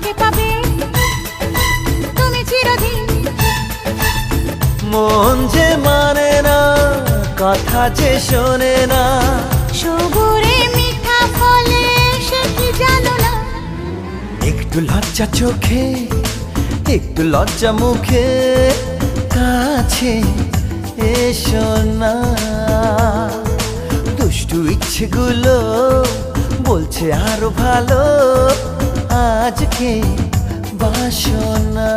আমাকে পাবে তুমি চিরদিন। মন যে মানে না, কথা যে শোনে না, সবুরে মিঠা ফলে সে কি জানো না। একটু লজ্জা চোখে, একটু লজ্জা মুখে, কাছে এসো না। দুষ্টু ইচ্ছেগুলো বলছে আরো ভালো, আজকে বাসনা।